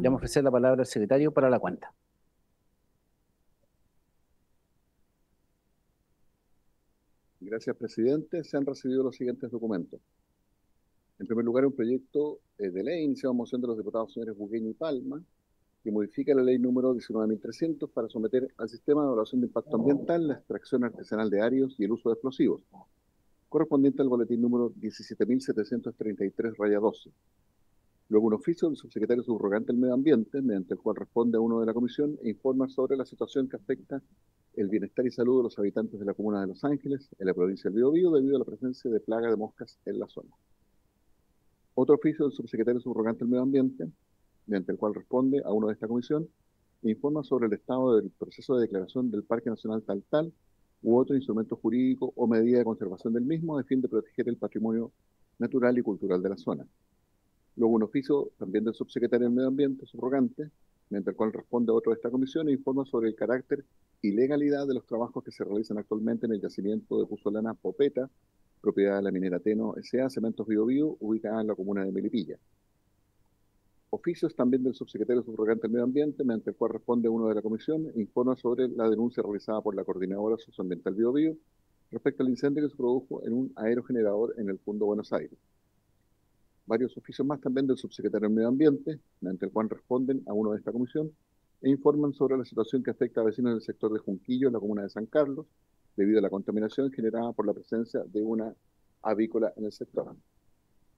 Le vamos a ofrecer la palabra al secretario para la cuenta. Gracias, presidente. Se han recibido los siguientes documentos. En primer lugar, un proyecto de ley iniciado en moción de los diputados señores Bugueño y Palma, que modifica la ley número 19.300 para someter al sistema de evaluación de impacto ambiental la extracción artesanal de arios y el uso de explosivos, correspondiente al boletín número 17.733-12. Luego, un oficio del subsecretario subrogante del Medio Ambiente, mediante el cual responde a uno de la comisión e informa sobre la situación que afecta el bienestar y salud de los habitantes de la comuna de Los Ángeles, en la provincia del Biobío, debido a la presencia de plaga de moscas en la zona. Otro oficio del subsecretario subrogante del Medio Ambiente, mediante el cual responde a uno de esta comisión, e informa sobre el estado del proceso de declaración del Parque Nacional Tal u otro instrumento jurídico o medida de conservación del mismo a fin de proteger el patrimonio natural y cultural de la zona. Luego un oficio también del subsecretario del Medio Ambiente, subrogante, mediante el cual responde a otro de esta comisión e informa sobre el carácter y legalidad de los trabajos que se realizan actualmente en el yacimiento de Puzolana Popeta, propiedad de la minera Teno S.A. Cementos Biobío, ubicada en la comuna de Melipilla. Oficios también del subsecretario subrogante del Medio Ambiente, mediante el cual responde uno de la comisión e informa sobre la denuncia realizada por la Coordinadora Socioambiental Biobío respecto al incendio que se produjo en un aerogenerador en el Fundo Buenos Aires. Varios oficios más también del subsecretario del Medio Ambiente, mediante el cual responden a uno de esta comisión e informan sobre la situación que afecta a vecinos del sector de Junquillo, en la comuna de San Carlos, debido a la contaminación generada por la presencia de una avícola en el sector.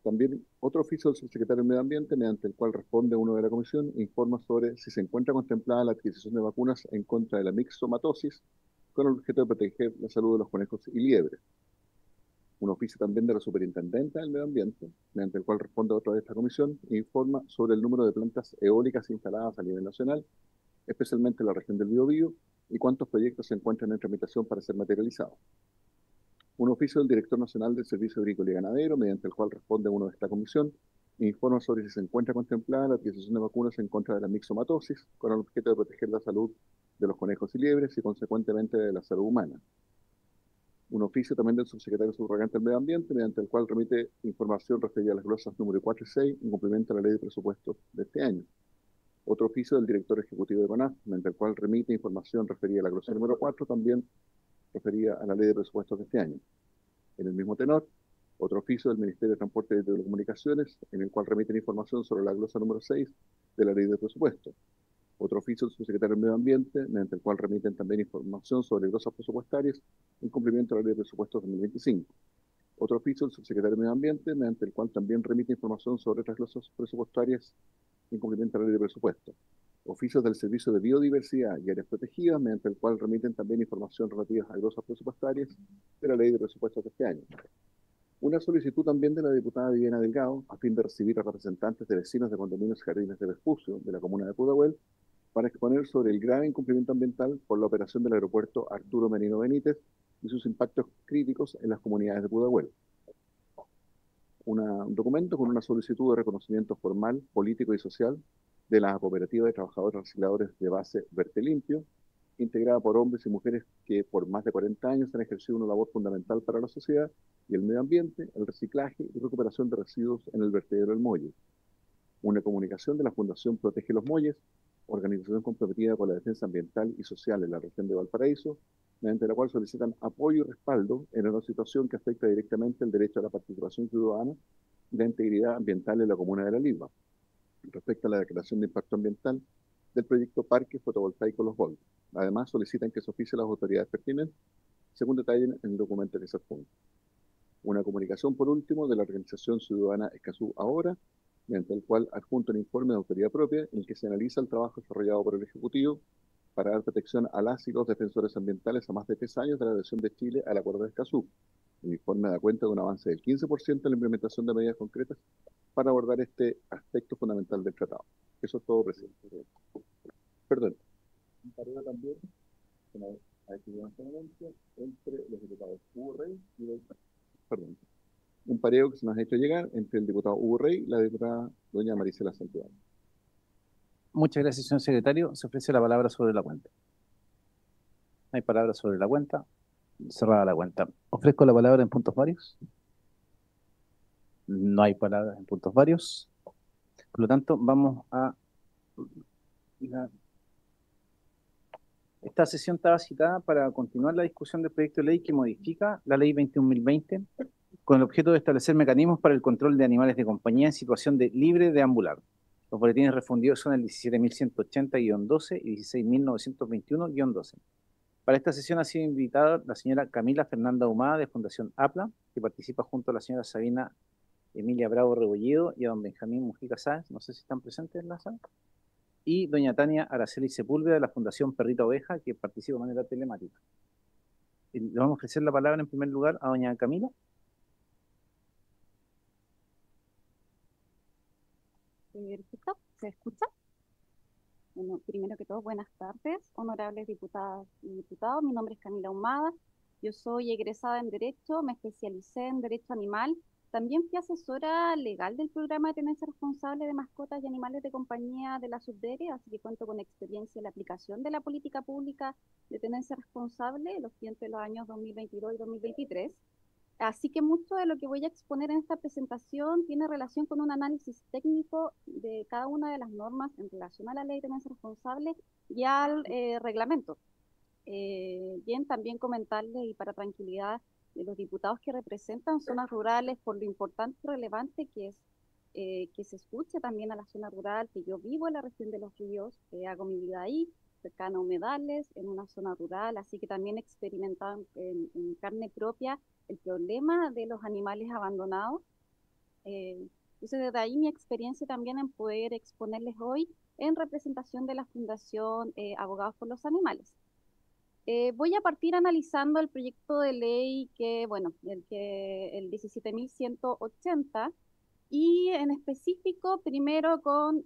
También otro oficio del subsecretario del Medio Ambiente, mediante el cual responde uno de la comisión, informa sobre si se encuentra contemplada la adquisición de vacunas en contra de la mixomatosis, con el objeto de proteger la salud de los conejos y liebres. Un oficio también de la Superintendenta del Medio Ambiente, mediante el cual responde a otra de esta comisión, e informa sobre el número de plantas eólicas instaladas a nivel nacional, especialmente en la región del Biobío, y cuántos proyectos se encuentran en tramitación para ser materializados. Un oficio del Director Nacional del Servicio Agrícola y Ganadero, mediante el cual responde uno de esta comisión, e informa sobre si se encuentra contemplada la adquisición de vacunas en contra de la mixomatosis, con el objeto de proteger la salud de los conejos y liebres y consecuentemente de la salud humana. Un oficio también del subsecretario subrogante del Medio Ambiente, mediante el cual remite información referida a las glosas número 4 y 6 en cumplimiento a la ley de presupuestos de este año. Otro oficio del director ejecutivo de CONAF, mediante el cual remite información referida a la glosa número 4, también referida a la ley de presupuestos de este año. En el mismo tenor, otro oficio del Ministerio de Transporte y Telecomunicaciones, en el cual remiten información sobre la glosa número 6 de la ley de presupuesto. Otro oficio del subsecretario del Medio Ambiente, mediante el cual remiten también información sobre glosas presupuestarias en cumplimiento de la ley de presupuestos 2025. Otro oficio del subsecretario del Medio Ambiente, mediante el cual también remite información sobre otras glosas presupuestarias en cumplimiento de la ley de presupuesto. Oficios del Servicio de Biodiversidad y Áreas Protegidas, mediante el cual remiten también información relativa a glosas presupuestarias de la ley de presupuestos de este año. Una solicitud también de la diputada Viviana Delgado, a fin de recibir a representantes de vecinos de condominios Jardines de Vespucio, de la comuna de Pudahuel, para exponer sobre el grave incumplimiento ambiental por la operación del aeropuerto Arturo Merino Benítez y sus impactos críticos en las comunidades de Pudahuel. Un documento con una solicitud de reconocimiento formal, político y social de la cooperativa de trabajadores recicladores de base Verte Limpio, integrada por hombres y mujeres que por más de 40 años han ejercido una labor fundamental para la sociedad y el medio ambiente, el reciclaje y recuperación de residuos en el vertedero del Molle. Una comunicación de la Fundación Protege los Molles, organización comprometida con la defensa ambiental y social en la región de Valparaíso, mediante la cual solicitan apoyo y respaldo en una situación que afecta directamente el derecho a la participación ciudadana y la integridad ambiental en la comuna de La Ligua, respecto a la declaración de impacto ambiental del proyecto Parque Fotovoltaico Los Volves. Además, solicitan que se oficie a las autoridades pertinentes, según detallen en el documento que se adjunta. Una comunicación, por último, de la organización ciudadana Escazú Ahora, mediante el cual adjunta un informe de autoridad propia en el que se analiza el trabajo desarrollado por el Ejecutivo para dar protección a las y los defensores ambientales a más de 3 años de la adhesión de Chile al Acuerdo de Escazú. El informe da cuenta de un avance del 15% en la implementación de medidas concretas para abordar este aspecto fundamental del tratado. Eso es todo, presidente. Perdón. Un pareo también, como ha hecho entre los diputados Hugo Rey y perdón, un pareo que se nos ha hecho llegar entre el diputado Hugo Rey y la diputada doña Marisela Santiago. Muchas gracias, señor secretario. Se ofrece la palabra sobre la cuenta. ¿Hay palabras sobre la cuenta? Cerrada la cuenta. Ofrezco la palabra en puntos varios. No hay palabras en puntos varios. Por lo tanto, vamos a La- Esta sesión estaba citada para continuar la discusión del proyecto de ley que modifica la ley 21.020 con el objeto de establecer mecanismos para el control de animales de compañía en situación de libre deambular. Los boletines refundidos son el 17.180-12 y 16.921-12. Para esta sesión ha sido invitada la señora Camila Fernanda Humada de Fundación APLA, que participa junto a la señora Sabina Emilia Bravo Rebolledo y a don Benjamín Mujica Sáenz, no sé si están presentes en la sala, y doña Tania Araceli Sepúlveda de la Fundación Perrita Oveja, que participa de manera telemática. Y le vamos a ofrecer la palabra en primer lugar a doña Camila. Perfecto, ¿se escucha? Bueno, primero que todo, buenas tardes, honorables diputadas y diputados. Mi nombre es Camila Humada, yo soy egresada en Derecho, me especialicé en Derecho Animal. También fui asesora legal del programa de tenencia responsable de mascotas y animales de compañía de la Subdere, así que cuento con experiencia en la aplicación de la política pública de tenencia responsable, los entre los años 2022 y 2023. Así que mucho de lo que voy a exponer en esta presentación tiene relación con un análisis técnico de cada una de las normas en relación a la ley de tenencia responsable y al reglamento. Bien, también comentarles y para tranquilidad de los diputados que representan zonas rurales por lo importante y relevante que es que se escuche también a la zona rural, que yo vivo en la región de Los Ríos, hago mi vida ahí, cercana a humedales, en una zona rural, así que también he experimentado en carne propia el problema de los animales abandonados. Entonces, desde ahí mi experiencia también en poder exponerles hoy en representación de la Fundación Abogados por los Animales. Voy a partir analizando el proyecto de ley bueno, el 17.180 y en específico primero con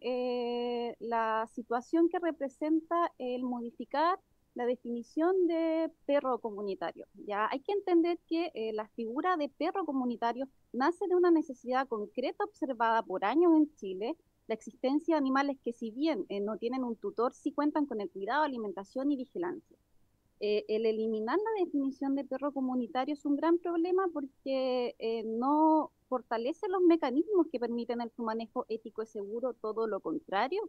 la situación que representa el modificar la definición de perro comunitario. Ya hay que entender que la figura de perro comunitario nace de una necesidad concreta observada por años en Chile, la existencia de animales que si bien no tienen un tutor, sí cuentan con el cuidado, alimentación y vigilancia. El eliminar la definición de perro comunitario es un gran problema porque no fortalece los mecanismos que permiten su manejo ético y seguro, todo lo contrario.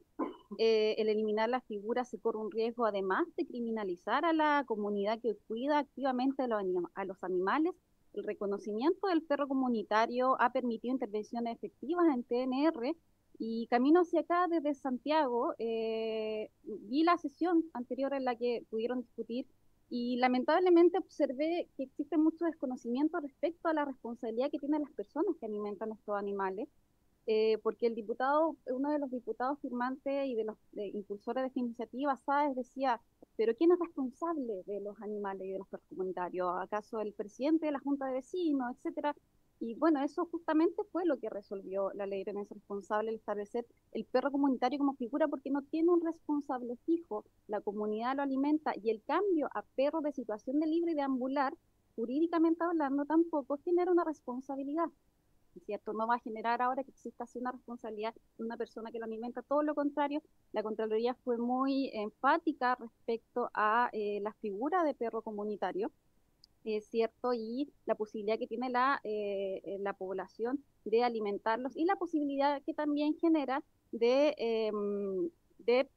El eliminar la figura se corre un riesgo además de criminalizar a la comunidad que cuida activamente a los animales. El reconocimiento del perro comunitario ha permitido intervenciones efectivas en TNR y camino hacia acá desde Santiago, vi la sesión anterior en la que pudieron discutir y lamentablemente observé que existe mucho desconocimiento respecto a la responsabilidad que tienen las personas que alimentan estos animales, porque el diputado, uno de los diputados firmantes y de los impulsores de esta iniciativa, Sáez, decía, pero ¿quién es responsable de los animales y de los perros comunitarios? ¿Acaso el presidente de la Junta de Vecinos, etcétera? Y bueno, eso justamente fue lo que resolvió la ley de tenencia responsable, el establecer el perro comunitario como figura porque no tiene un responsable fijo, la comunidad lo alimenta y el cambio a perro de situación de libre de ambular, jurídicamente hablando, tampoco genera una responsabilidad. ¿Cierto? No va a generar ahora que exista así una responsabilidad de una persona que lo alimenta, todo lo contrario, la Contraloría fue muy enfática respecto a la figura de perro comunitario, ¿cierto? Y la posibilidad que tiene la población de alimentarlos y la posibilidad que también genera de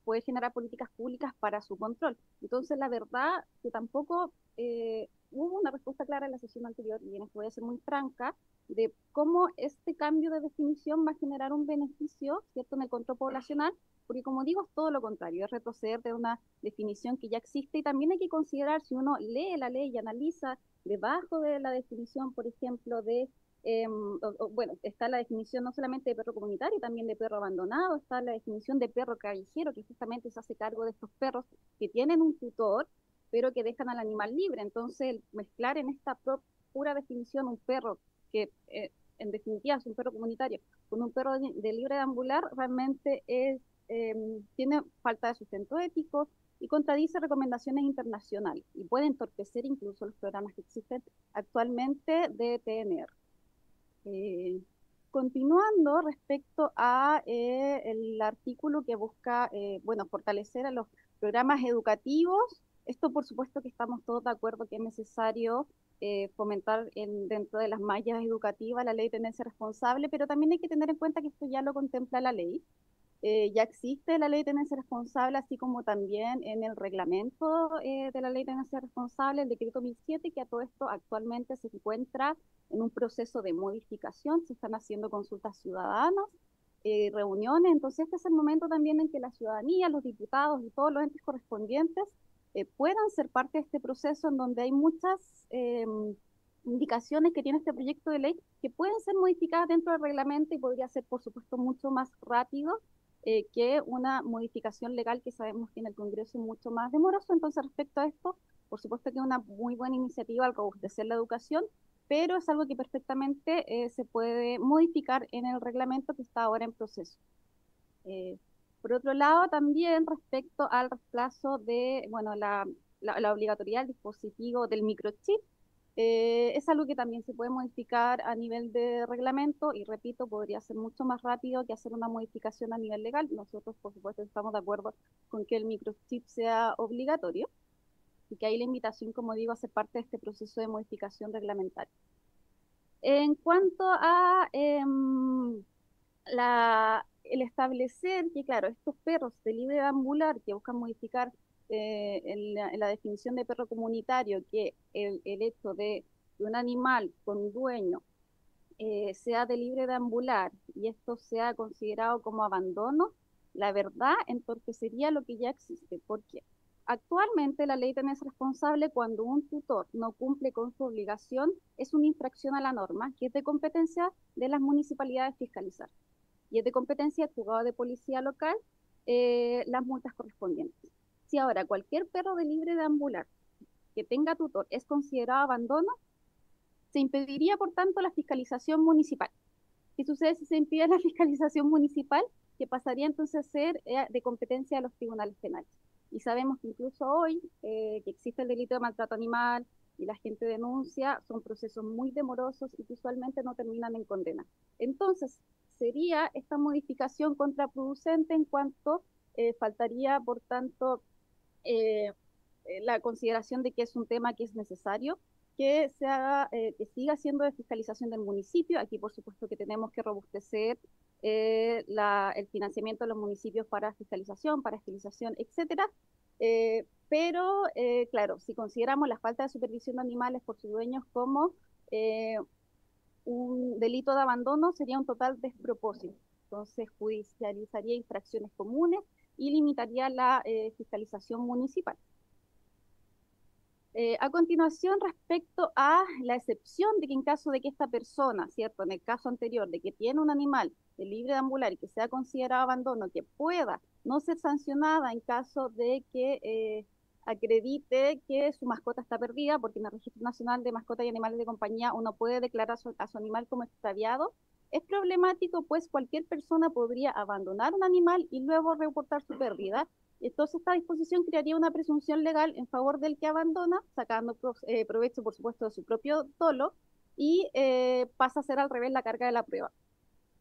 poder generar políticas públicas para su control. Entonces, la verdad que tampoco hubo una respuesta clara en la sesión anterior, y en esto voy a ser muy franca, de cómo este cambio de definición va a generar un beneficio, ¿cierto?, en el control poblacional, porque como digo, es todo lo contrario, es retroceder de una definición que ya existe y también hay que considerar, si uno lee la ley y analiza debajo de la definición, por ejemplo, bueno, está la definición no solamente de perro comunitario, también de perro abandonado, está la definición de perro callejero, que justamente se hace cargo de estos perros que tienen un tutor, pero que dejan al animal libre. Entonces, el mezclar en esta pura definición un perro que en definitiva es un perro comunitario con un perro de libre de ambular, realmente tiene falta de sustento ético y contradice recomendaciones internacionales y puede entorpecer incluso los programas que existen actualmente de TNR. Continuando respecto a el artículo que busca, bueno, fortalecer a los programas educativos, esto por supuesto que estamos todos de acuerdo que es necesario fomentar dentro de las mallas educativas la ley de tenencia responsable, pero también hay que tener en cuenta que esto ya lo contempla la ley. Ya existe la ley de tenencia responsable, así como también en el reglamento de la ley de tenencia responsable, el decreto 1007, que a todo esto actualmente se encuentra en un proceso de modificación, se están haciendo consultas ciudadanas, reuniones, entonces este es el momento también en que la ciudadanía, los diputados y todos los entes correspondientes puedan ser parte de este proceso en donde hay muchas indicaciones que tiene este proyecto de ley que pueden ser modificadas dentro del reglamento y podría ser, por supuesto, mucho más rápido que una modificación legal que sabemos que en el Congreso es mucho más demoroso. Entonces, respecto a esto, por supuesto que es una muy buena iniciativa al robustecer la educación, pero es algo que perfectamente se puede modificar en el reglamento que está ahora en proceso. Eh, por otro lado, también respecto al reemplazo de, bueno, la obligatoriedad del dispositivo del microchip, es algo que también se puede modificar a nivel de reglamento y repito, podría ser mucho más rápido que hacer una modificación a nivel legal. Nosotros, por supuesto, estamos de acuerdo con que el microchip sea obligatorio y que hay la invitación, como digo, a ser parte de este proceso de modificación reglamentaria. En cuanto a el establecer que, claro, estos perros de libre deambular que buscan modificar en la definición de perro comunitario, que el hecho de un animal con dueño sea de libre deambular y esto sea considerado como abandono, la verdad entorpecería lo que ya existe, porque actualmente la ley tenés responsable cuando un tutor no cumple con su obligación, es una infracción a la norma que es de competencia de las municipalidades fiscalizar y es de competencia del juzgado de policía local las multas correspondientes. Si ahora cualquier perro de libre deambular que tenga tutor es considerado abandono, se impediría, por tanto, la fiscalización municipal. ¿Qué sucede si se impide la fiscalización municipal? Que pasaría entonces a ser de competencia de los tribunales penales. Y sabemos que incluso hoy, que existe el delito de maltrato animal y la gente denuncia, son procesos muy demorosos y que usualmente no terminan en condena. Entonces, sería esta modificación contraproducente en cuanto faltaría, por tanto, eh, la consideración de que es un tema que es necesario que se haga, que siga siendo de fiscalización del municipio. Aquí, por supuesto, que tenemos que robustecer el financiamiento de los municipios para fiscalización, etcétera. Pero, claro, si consideramos la falta de supervisión de animales por sus dueños como un delito de abandono, sería un total despropósito. Entonces, judicializaría infracciones comunes y limitaría la fiscalización municipal. A continuación, respecto a la excepción de que en caso de que esta persona, ¿cierto? En el caso anterior, de que tiene un animal de libre de ambular y que sea considerado abandono, que pueda no ser sancionada en caso de que acredite que su mascota está perdida, porque en el Registro Nacional de Mascotas y Animales de Compañía uno puede declarar a su animal como extraviado. Es problemático, pues cualquier persona podría abandonar un animal y luego reportar su pérdida. Entonces, esta disposición crearía una presunción legal en favor del que abandona, sacando provecho, por supuesto, de su propio dolo, y pasa a ser al revés la carga de la prueba.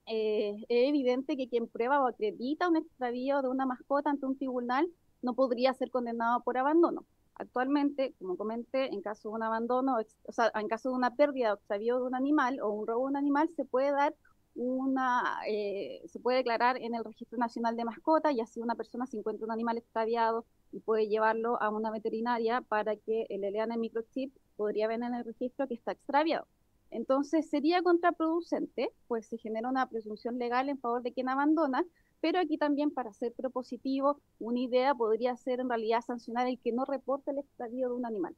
Es evidente que quien prueba o acredita un extravío de una mascota ante un tribunal no podría ser condenado por abandono. Actualmente, como comenté, en caso de un abandono, o sea, en caso de una pérdida o extravío de un animal o un robo de un animal, se puede dar se puede declarar en el Registro Nacional de Mascotas y así una persona si encuentra un animal extraviado y puede llevarlo a una veterinaria para que le lean el microchip, podría ver en el registro que está extraviado. Entonces sería contraproducente, pues se genera una presunción legal en favor de quien abandona, pero aquí también para ser propositivo, una idea podría ser en realidad sancionar el que no reporte el extravío de un animal,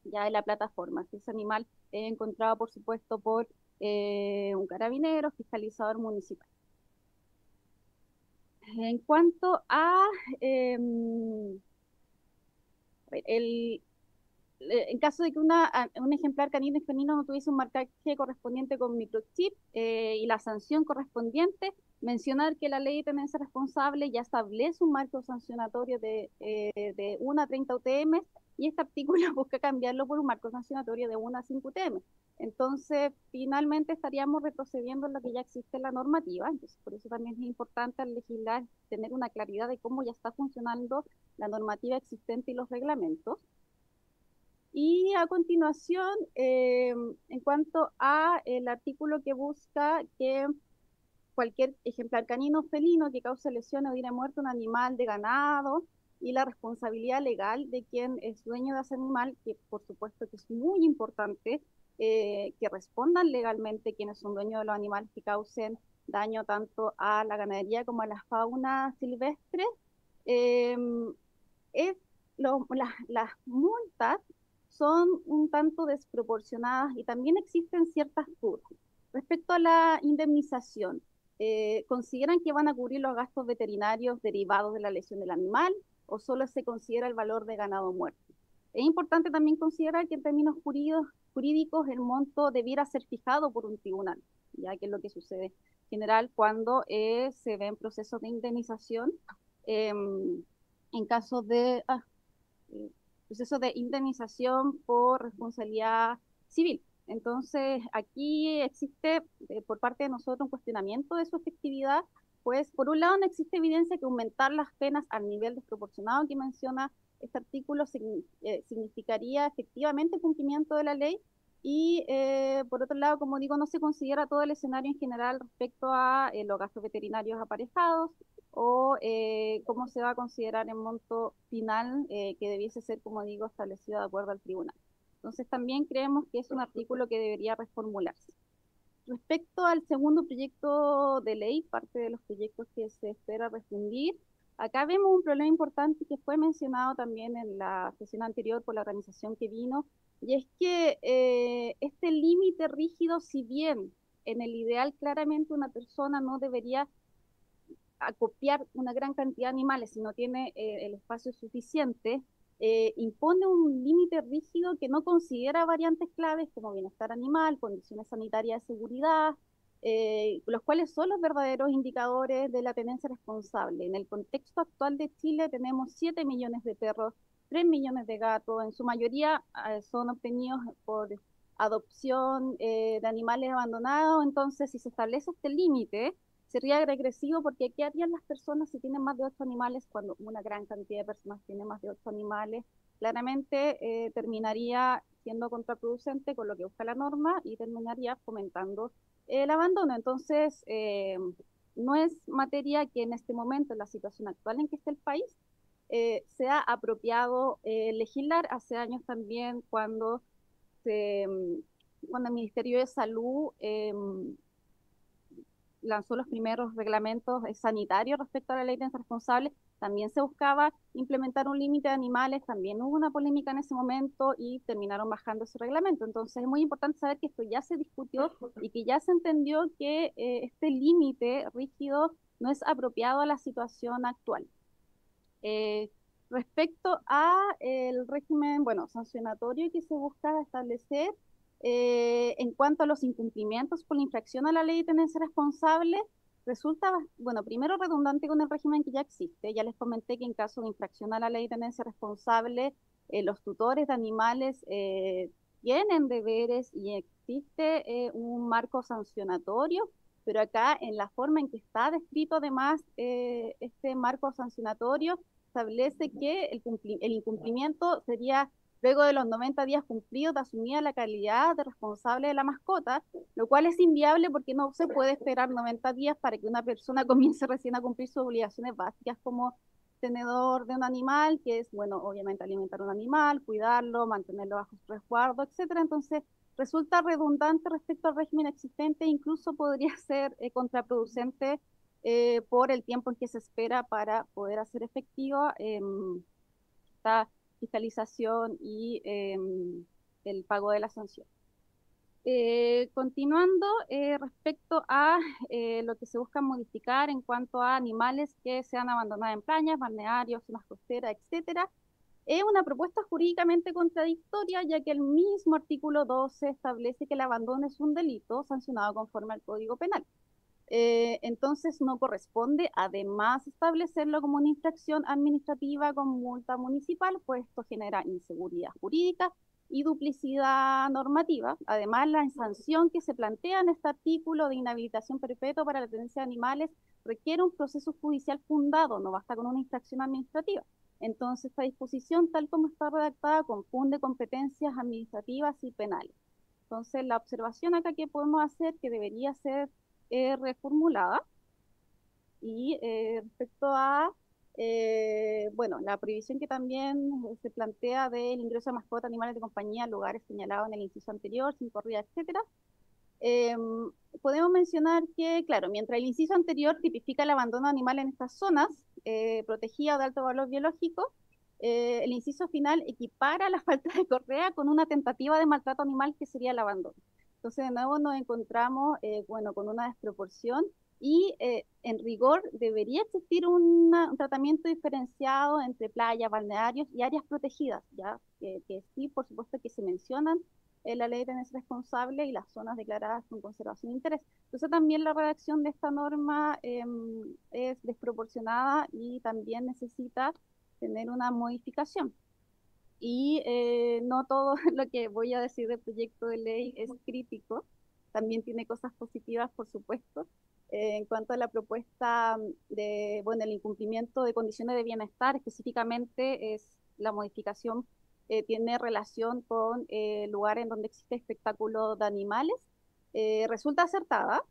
ya en la plataforma. Si ese animal es encontrado, por supuesto, por un carabinero, fiscalizador municipal. En cuanto a el, en caso de que un ejemplar canino y felino no tuviese un marcaje correspondiente con microchip y la sanción correspondiente, mencionar que la ley de tenencia responsable ya establece un marco sancionatorio de 1 a 30 UTM y este artículo busca cambiarlo por un marco sancionatorio de 1 a 5 UTM. Entonces, finalmente estaríamos retrocediendo en lo que ya existe en la normativa. Entonces, por eso también es importante al legislar tener una claridad de cómo ya está funcionando la normativa existente y los reglamentos. Y a continuación, en cuanto a el artículo que busca que cualquier ejemplar canino o felino que cause lesiones o diera muerte a un animal de ganado, y la responsabilidad legal de quien es dueño de ese animal, que por supuesto que es muy importante, que respondan legalmente quienes son dueños de los animales que causen daño tanto a la ganadería como a la fauna silvestre. Eh, es las multas son un tanto desproporcionadas y también existen ciertas dudas. Respecto a la indemnización, ¿consideran que van a cubrir los gastos veterinarios derivados de la lesión del animal o solo se considera el valor de ganado muerto? Es importante también considerar que en términos jurídicos el monto debiera ser fijado por un tribunal, ya que es lo que sucede en general cuando se ven procesos de indemnización. Eh, en casos de procesos de indemnización por responsabilidad civil. Entonces, aquí existe por parte de nosotros un cuestionamiento de su efectividad, pues por un lado no existe evidencia que aumentar las penas al nivel desproporcionado que menciona este artículo significaría efectivamente cumplimiento de la ley, y por otro lado, como digo, no se considera todo el escenario en general respecto a los gastos veterinarios aparejados, o cómo se va a considerar el monto final que debiese ser, como digo, establecido de acuerdo al tribunal. Entonces también creemos que es un artículo que debería reformularse. Respecto al segundo proyecto de ley, parte de los proyectos que se espera refundir, acá vemos un problema importante que fue mencionado también en la sesión anterior por la organización que vino, y es que este límite rígido, si bien en el ideal claramente una persona no debería acopiar una gran cantidad de animales si no tiene el espacio suficiente, impone un límite rígido que no considera variantes claves como bienestar animal, condiciones sanitarias de seguridad, los cuales son los verdaderos indicadores de la tenencia responsable. En el contexto actual de Chile tenemos 7 millones de perros, 3 millones de gatos, en su mayoría son obtenidos por adopción de animales abandonados. Entonces, si se establece este límite, sería regresivo, porque ¿qué harían las personas si tienen más de 8 animales cuando una gran cantidad de personas tiene más de 8 animales? Claramente terminaría siendo contraproducente con lo que busca la norma y terminaría fomentando el abandono. Entonces, no es materia que en este momento, en la situación actual en que está el país, sea apropiado legislar. Hace años también cuando el Ministerio de Salud lanzó los primeros reglamentos sanitarios respecto a la ley de responsable, también se buscaba implementar un límite de animales, también hubo una polémica en ese momento y terminaron bajando ese reglamento. Entonces es muy importante saber que esto ya se discutió y que ya se entendió que este límite rígido no es apropiado a la situación actual. Respecto a el régimen, bueno, sancionatorio que se busca establecer, en cuanto a los incumplimientos por la infracción a la ley de tenencia responsable, resulta, bueno, primero redundante con el régimen que ya existe. Ya les comenté que en caso de infracción a la ley de tenencia responsable, los tutores de animales tienen deberes y existe un marco sancionatorio, pero acá en la forma en que está descrito además este marco sancionatorio, establece que el incumplimiento sería luego de los 90 días cumplidos de asumida la calidad de responsable de la mascota, lo cual es inviable porque no se puede esperar 90 días para que una persona comience recién a cumplir sus obligaciones básicas como tenedor de un animal, que es, bueno, obviamente alimentar un animal, cuidarlo, mantenerlo bajo su resguardo, etcétera. Entonces, resulta redundante respecto al régimen existente e incluso podría ser contraproducente por el tiempo en que se espera para poder hacer efectiva esta fiscalización y el pago de la sanción. Continuando, respecto a lo que se busca modificar en cuanto a animales que sean abandonados en playas, balnearios, zonas costeras, etcétera, es una propuesta jurídicamente contradictoria, ya que el mismo artículo 12 establece que el abandono es un delito sancionado conforme al Código Penal. Entonces no corresponde además establecerlo como una infracción administrativa con multa municipal, pues esto genera inseguridad jurídica y duplicidad normativa. Además, la sanción que se plantea en este artículo de inhabilitación perpetua para la tenencia de animales requiere un proceso judicial fundado, no basta con una infracción administrativa. Entonces, esta disposición, tal como está redactada, confunde competencias administrativas y penales. Entonces, la observación acá que podemos hacer, que debería ser reformulada, Y respecto a, bueno, la prohibición que también se plantea del ingreso de mascotas, animales de compañía, a lugares señalados en el inciso anterior, sin corrida, etcétera. Eh, Podemos mencionar que, claro, mientras el inciso anterior tipifica el abandono de animales en estas zonas protegidas o de alto valor biológico, el inciso final equipara la falta de correa con una tentativa de maltrato animal que sería el abandono. Entonces, de nuevo nos encontramos, bueno, con una desproporción y en rigor debería existir un tratamiento diferenciado entre playas, balnearios y áreas protegidas, ¿ya? Que sí, por supuesto que se mencionan la ley de tenencia responsable y las zonas declaradas con conservación de interés. Entonces también la redacción de esta norma es desproporcionada y también necesita tener una modificación. Y no todo lo que voy a decir del proyecto de ley es crítico, también tiene cosas positivas, por supuesto. En cuanto a la propuesta de, bueno, el incumplimiento de condiciones de bienestar, específicamente es la modificación tiene relación con lugares en donde existe espectáculo de animales, resulta acertada,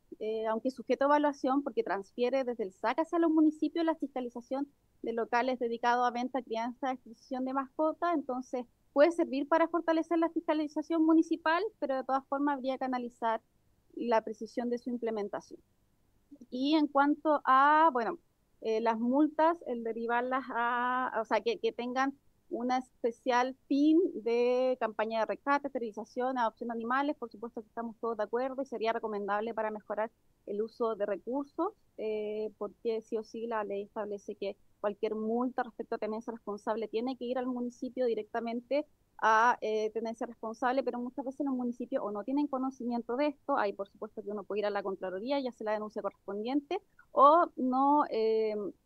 aunque sujeto a evaluación porque transfiere desde el SAC hacia los municipios la fiscalización de locales dedicados a venta, crianza, adquisición de mascotas, entonces puede servir para fortalecer la fiscalización municipal, pero de todas formas habría que analizar la precisión de su implementación. Y en cuanto a, bueno, las multas, el derivarlas o sea, que tengan una especial fin de campaña de rescate, esterilización, adopción de animales, por supuesto que estamos todos de acuerdo y sería recomendable para mejorar el uso de recursos, porque sí o sí la ley establece que cualquier multa respecto a tenencia responsable tiene que ir al municipio directamente a tenencia responsable, pero muchas veces los municipios o no tienen conocimiento de esto, hay por supuesto que uno puede ir a la Contraloría y hacer la denuncia correspondiente, o no,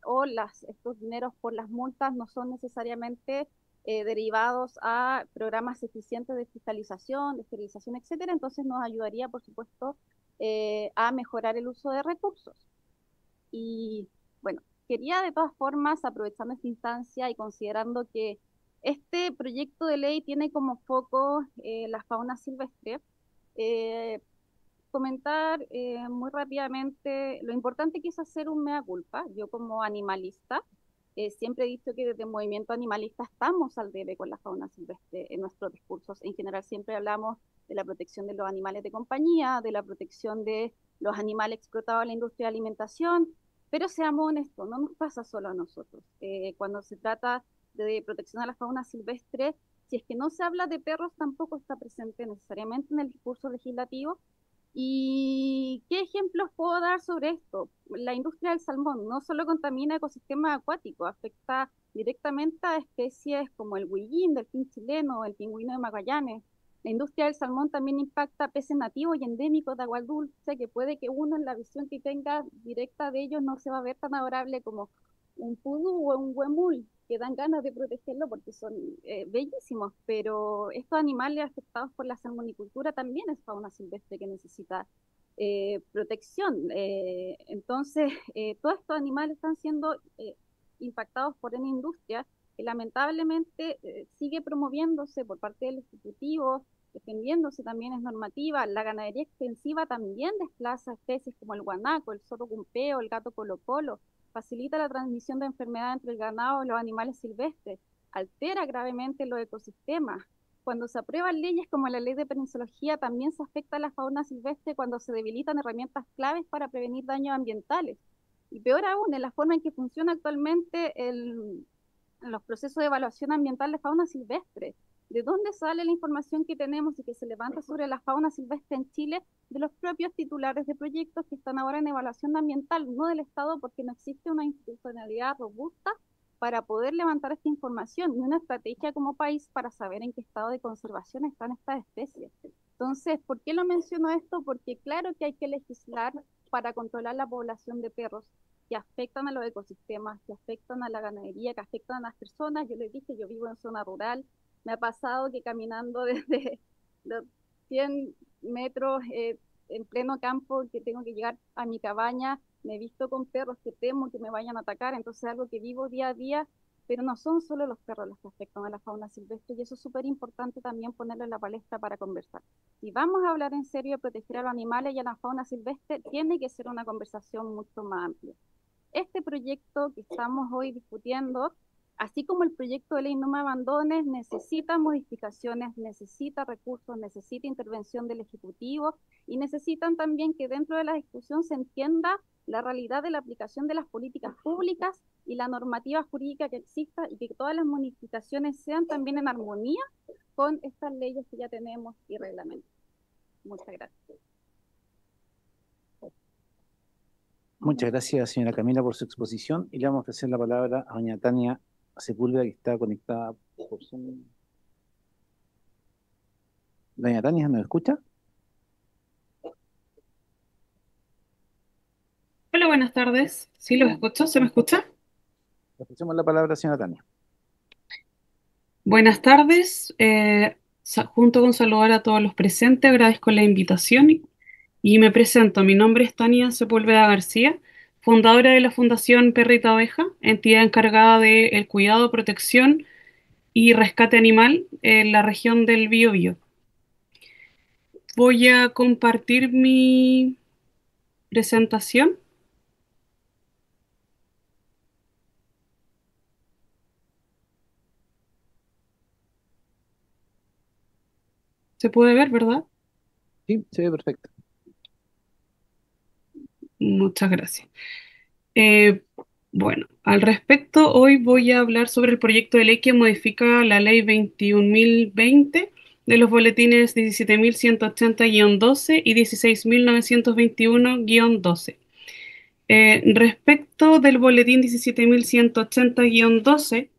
o estos dineros por las multas no son necesariamente derivados a programas eficientes de fiscalización, de esterilización, etcétera, entonces nos ayudaría por supuesto a mejorar el uso de recursos. Y bueno, quería de todas formas, aprovechando esta instancia y considerando que este proyecto de ley tiene como foco la fauna silvestre, eh, comentar muy rápidamente lo importante que es hacer un mea culpa. Yo como animalista siempre he dicho que desde el movimiento animalista estamos al debe con la fauna silvestre en nuestros discursos. En general siempre hablamos de la protección de los animales de compañía, de la protección de los animales explotados en la industria de alimentación, pero seamos honestos, no nos pasa solo a nosotros. Cuando se trata de protección a la fauna silvestre, si es que no se habla de perros, tampoco está presente necesariamente en el discurso legislativo. ¿Y qué ejemplos puedo dar sobre esto? La industria del salmón no solo contamina ecosistemas acuáticos, afecta directamente a especies como el huillín, delfín chileno, el pingüino de Magallanes. La industria del salmón también impacta a peces nativos y endémicos de agua dulce, que puede que uno en la visión que tenga directa de ellos no se va a ver tan adorable como un pudú o un huemul, que dan ganas de protegerlo porque son bellísimos, pero estos animales afectados por la salmonicultura también es fauna silvestre que necesita protección. Entonces, todos estos animales están siendo impactados por una industria que lamentablemente sigue promoviéndose por parte del Ejecutivo, defendiéndose también es normativa. La ganadería extensiva también desplaza especies como el guanaco, el zorro cumpeo, el gato colo-colo, facilita la transmisión de enfermedades entre el ganado y los animales silvestres, altera gravemente los ecosistemas. Cuando se aprueban leyes como la ley de perensología, también se afecta a la fauna silvestre cuando se debilitan herramientas claves para prevenir daños ambientales. Y peor aún, en la forma en que funciona actualmente los procesos de evaluación ambiental de fauna silvestre. ¿De dónde sale la información que tenemos y que se levanta sobre la fauna silvestre en Chile? De los propios titulares de proyectos que están ahora en evaluación ambiental, no del Estado, porque no existe una institucionalidad robusta para poder levantar esta información, ni una estrategia como país para saber en qué estado de conservación están estas especies. Entonces, ¿por qué lo menciono esto? Porque claro que hay que legislar para controlar la población de perros, que afectan a los ecosistemas, que afectan a la ganadería, que afectan a las personas. Yo les dije, yo vivo en zona rural, me ha pasado que caminando desde los 100 metros en pleno campo, que tengo que llegar a mi cabaña, me he visto con perros que temo que me vayan a atacar, entonces es algo que vivo día a día, pero no son solo los perros los que afectan a la fauna silvestre y eso es súper importante también ponerlo en la palestra para conversar. Si vamos a hablar en serio de proteger a los animales y a la fauna silvestre, tiene que ser una conversación mucho más amplia. este proyecto que estamos hoy discutiendo, así como el proyecto de ley No Me Abandones, necesita modificaciones, necesita recursos, necesita intervención del Ejecutivo y necesitan también que dentro de la discusión se entienda la realidad de la aplicación de las políticas públicas y la normativa jurídica que exista y que todas las modificaciones sean también en armonía con estas leyes que ya tenemos y reglamentos. Muchas gracias. Muchas gracias, señora Camila, por su exposición y le vamos a ofrecer la palabra a doña Tania Sepúlveda, que está conectada por Zoom. Doña Tania, ¿nos escucha? Hola, buenas tardes. ¿Sí los escucho? ¿Se me escucha? Le ofrecemos la palabra a señora Tania. Buenas tardes. Junto con saludar a todos los presentes, agradezco la invitación y me presento. Mi nombre es Tania Sepúlveda García, fundadora de la Fundación Perrita Oveja, entidad encargada del cuidado, protección y rescate animal en la región del Biobío. Voy a compartir mi presentación. ¿Se puede ver, verdad? Sí, se ve perfecto. Muchas gracias. Eh, bueno, al respecto, hoy voy a hablar sobre el proyecto de ley que modifica la ley 21.020 de los boletines 17.180-12 y 16.921-12. Respecto del boletín 17.180-12,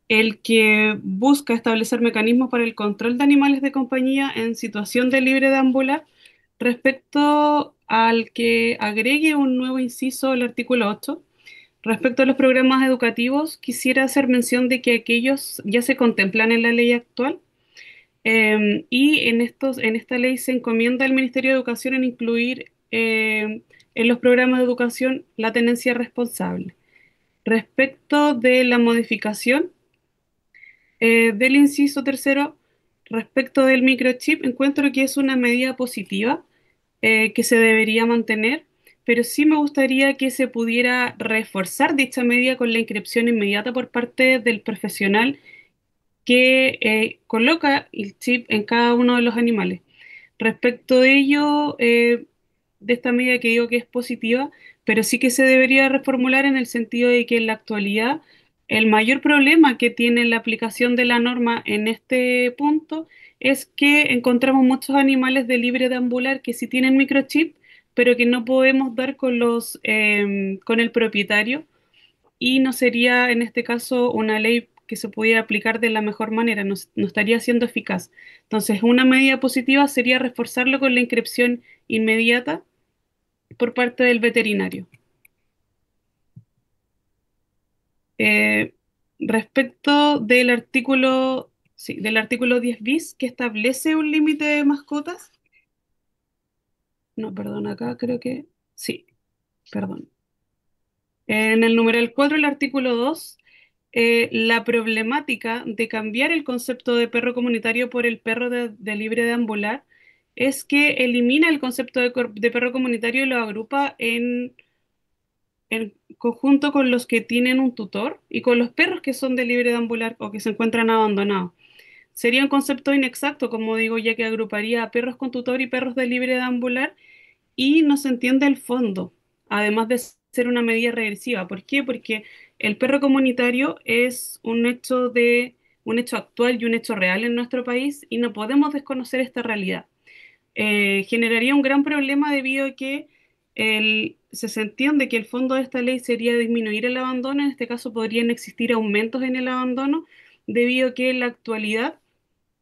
el que busca establecer mecanismos para el control de animales de compañía en situación de libre deambular, respecto al que agregue un nuevo inciso al artículo 8. Respecto a los programas educativos, quisiera hacer mención de que aquellos ya se contemplan en la ley actual, y en esta ley se encomienda al Ministerio de Educación en incluir en los programas de educación la tenencia responsable. Respecto de la modificación del inciso tercero, respecto del microchip, encuentro que es una medida positiva que se debería mantener, pero sí me gustaría que se pudiera reforzar dicha medida con la inscripción inmediata por parte del profesional que coloca el chip en cada uno de los animales. Respecto de ello, de esta medida que digo que es positiva, pero sí que se debería reformular en el sentido de que en la actualidad el mayor problema que tiene la aplicación de la norma en este punto es que encontramos muchos animales de libre deambular que sí tienen microchip, pero que no podemos dar con con el propietario, y no sería en este caso una ley que se pudiera aplicar de la mejor manera, no estaría siendo eficaz. Entonces, una medida positiva sería reforzarlo con la inscripción inmediata por parte del veterinario. Eh, Respecto del artículo, sí, del artículo 10 bis, que establece un límite de mascotas. No, perdón, acá creo que sí, perdón. En el numeral 4, el artículo 2, la problemática de cambiar el concepto de perro comunitario por el perro de libre deambular es que elimina el concepto de perro comunitario y lo agrupa en conjunto con los que tienen un tutor y con los perros que son de libre deambular o que se encuentran abandonados. Sería un concepto inexacto, como digo, ya que agruparía a perros con tutor y perros de libre deambular y no se entiende el fondo, además de ser una medida regresiva. ¿Por qué? Porque el perro comunitario es un hecho actual y un hecho real en nuestro país y no podemos desconocer esta realidad. Generaría un gran problema debido a que se entiende que el fondo de esta ley sería disminuir el abandono. En este caso podrían existir aumentos en el abandono debido a que en la actualidad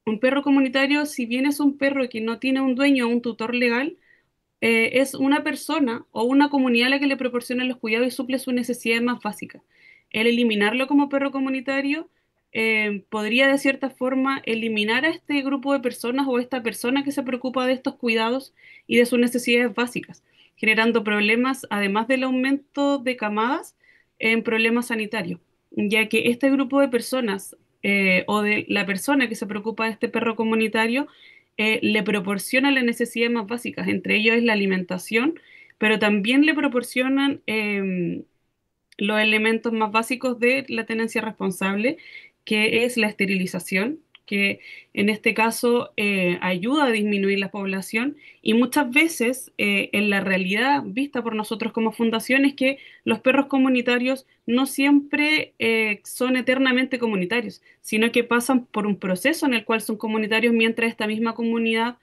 un perro comunitario, si bien es un perro que no tiene un dueño o un tutor legal, es una persona o una comunidad a la que le proporciona los cuidados y suple sus necesidades más básicas. El eliminarlo como perro comunitario podría de cierta forma eliminar a este grupo de personas o esta persona que se preocupa de estos cuidados y de sus necesidades básicas, generando problemas, además del aumento de camadas, en problemas sanitarios, ya que este grupo de personas o de la persona que se preocupa de este perro comunitario le proporciona las necesidades más básicas, entre ellos es la alimentación, pero también le proporcionan los elementos más básicos de la tenencia responsable, que es la esterilización, que en este caso ayuda a disminuir la población y muchas veces en la realidad vista por nosotros como fundación es que los perros comunitarios no siempre son eternamente comunitarios, sino que pasan por un proceso en el cual son comunitarios mientras esta misma comunidad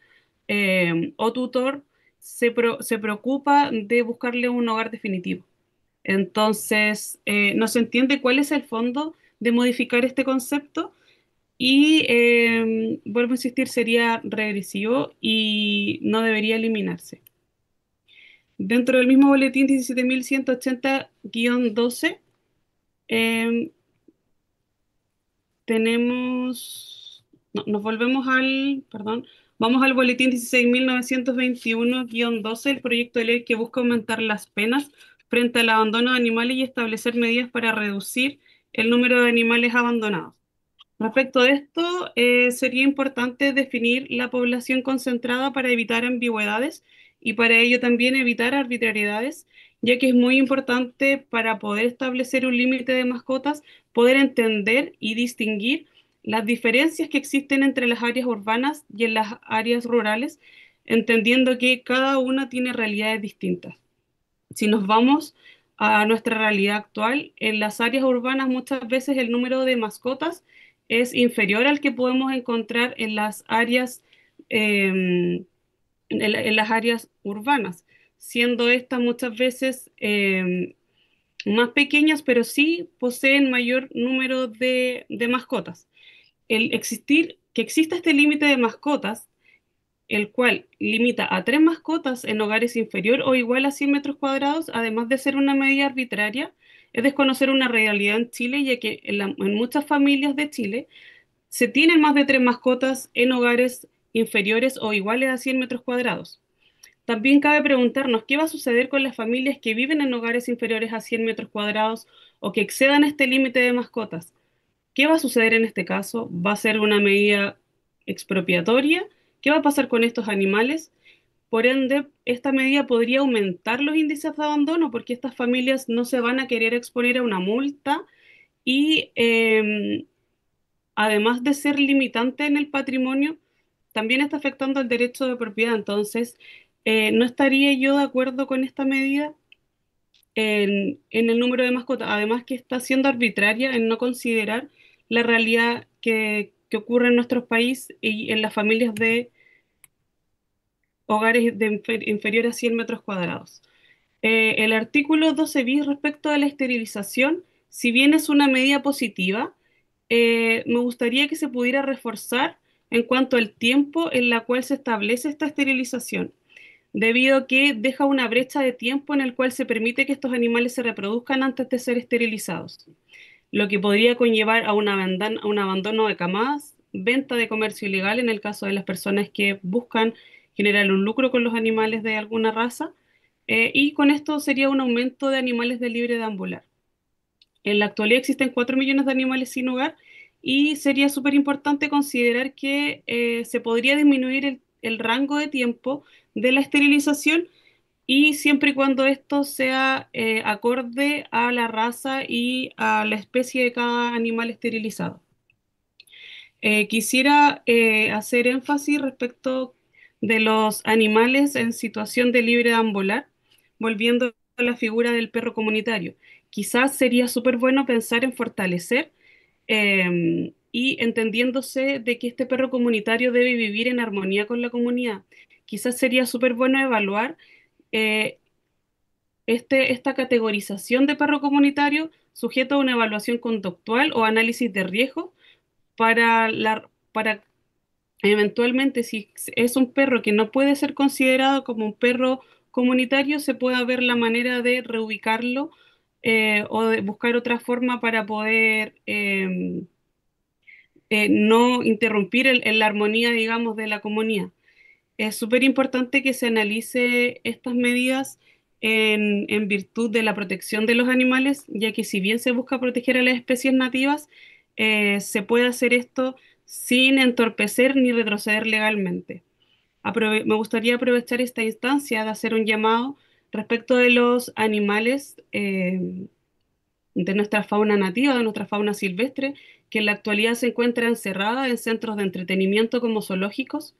o tutor se preocupa de buscarle un hogar definitivo. Entonces, no se entiende cuál es el fondo de modificar este concepto y, vuelvo a insistir, sería regresivo y no debería eliminarse. Dentro del mismo boletín 17.180-12, eh, tenemos, no, nos volvemos perdón, vamos al boletín 16.921-12, el proyecto de ley que busca aumentar las penas frente al abandono de animales y establecer medidas para reducir el número de animales abandonados. Respecto de esto, sería importante definir la población concentrada para evitar ambigüedades y para ello también evitar arbitrariedades, ya que es muy importante para poder establecer un límite de mascotas, poder entender y distinguir las diferencias que existen entre las áreas urbanas y en las áreas rurales, entendiendo que cada una tiene realidades distintas. Si nos vamos a nuestra realidad actual, en las áreas urbanas muchas veces el número de mascotas es inferior al que podemos encontrar en las áreas, en las áreas urbanas, siendo estas muchas veces más pequeñas, pero sí poseen mayor número de mascotas. Que exista este límite de mascotas el cual limita a 3 mascotas en hogares inferior o igual a 100 metros cuadrados, además de ser una medida arbitraria, es desconocer una realidad en Chile, ya que en muchas familias de Chile se tienen más de 3 mascotas en hogares inferiores o iguales a 100 metros cuadrados. También cabe preguntarnos qué va a suceder con las familias que viven en hogares inferiores a 100 metros cuadrados o que excedan este límite de mascotas. ¿Qué va a suceder en este caso? ¿Va a ser una medida expropiatoria? ¿Qué va a pasar con estos animales? Por ende, esta medida podría aumentar los índices de abandono porque estas familias no se van a querer exponer a una multa y además de ser limitante en el patrimonio, también está afectando el derecho de propiedad. Entonces, no estaría yo de acuerdo con esta medida en el número de mascotas, además que está siendo arbitraria en no considerar la realidad que ocurre en nuestro país y en las familias de hogares de inferior a 100 metros cuadrados. El artículo 12 bis respecto de la esterilización, si bien es una medida positiva, me gustaría que se pudiera reforzar en cuanto al tiempo en la cual se establece esta esterilización, debido a que deja una brecha de tiempo en el cual se permite que estos animales se reproduzcan antes de ser esterilizados, lo que podría conllevar a a un abandono de camadas, venta de comercio ilegal en el caso de las personas que buscan generar un lucro con los animales de alguna raza, y con esto sería un aumento de animales de libre deambular. En la actualidad existen 4 millones de animales sin hogar y sería súper importante considerar que se podría disminuir el rango de tiempo de la esterilización y siempre y cuando esto sea acorde a la raza y a la especie de cada animal esterilizado. Quisiera hacer énfasis respecto de los animales en situación de libre deambular, volviendo a la figura del perro comunitario. Quizás sería súper bueno pensar en fortalecer y entendiéndose de que este perro comunitario debe vivir en armonía con la comunidad. Quizás sería súper bueno evaluar eh, esta categorización de perro comunitario sujeto a una evaluación conductual o análisis de riesgo para eventualmente, si es un perro que no puede ser considerado como un perro comunitario, se pueda ver la manera de reubicarlo o de buscar otra forma para poder no interrumpir la armonía, digamos, de la comunidad. Es súper importante que se analice estas medidas en virtud de la protección de los animales, ya que si bien se busca proteger a las especies nativas, se puede hacer esto sin entorpecer ni retroceder legalmente. Me gustaría aprovechar esta instancia de hacer un llamado respecto de los animales de nuestra fauna nativa, de nuestra fauna silvestre, que en la actualidad se encuentra encerrada en centros de entretenimiento como zoológicos,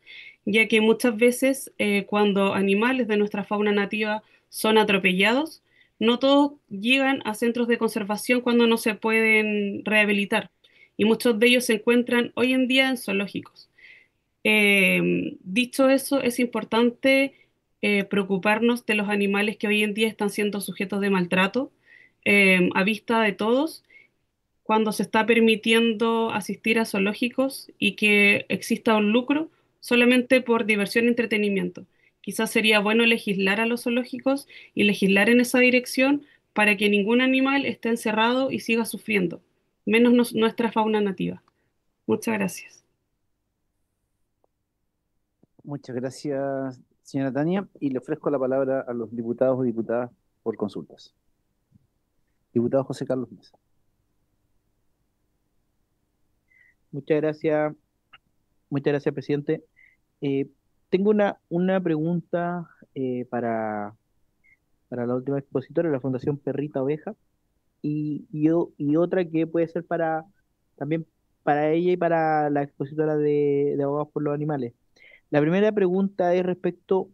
ya que muchas veces cuando animales de nuestra fauna nativa son atropellados, no todos llegan a centros de conservación cuando no se pueden rehabilitar, y muchos de ellos se encuentran hoy en día en zoológicos. Dicho eso, es importante preocuparnos de los animales que hoy en día están siendo sujetos de maltrato a vista de todos cuando se está permitiendo asistir a zoológicos y que exista un lucro solamente por diversión y entretenimiento. Quizás sería bueno legislar a los zoológicos y legislar en esa dirección para que ningún animal esté encerrado y siga sufriendo, menos nuestra fauna nativa. Muchas gracias. Muchas gracias, señora Tania, y le ofrezco la palabra a los diputados o diputadas por consultas. Diputado José Carlos Mesa. Muchas gracias, presidente. Eh, Tengo una pregunta para la última expositora, la Fundación Perrita Oveja, y otra que puede ser también para ella y para la expositora de Abogados por los Animales. La primera pregunta es respecto,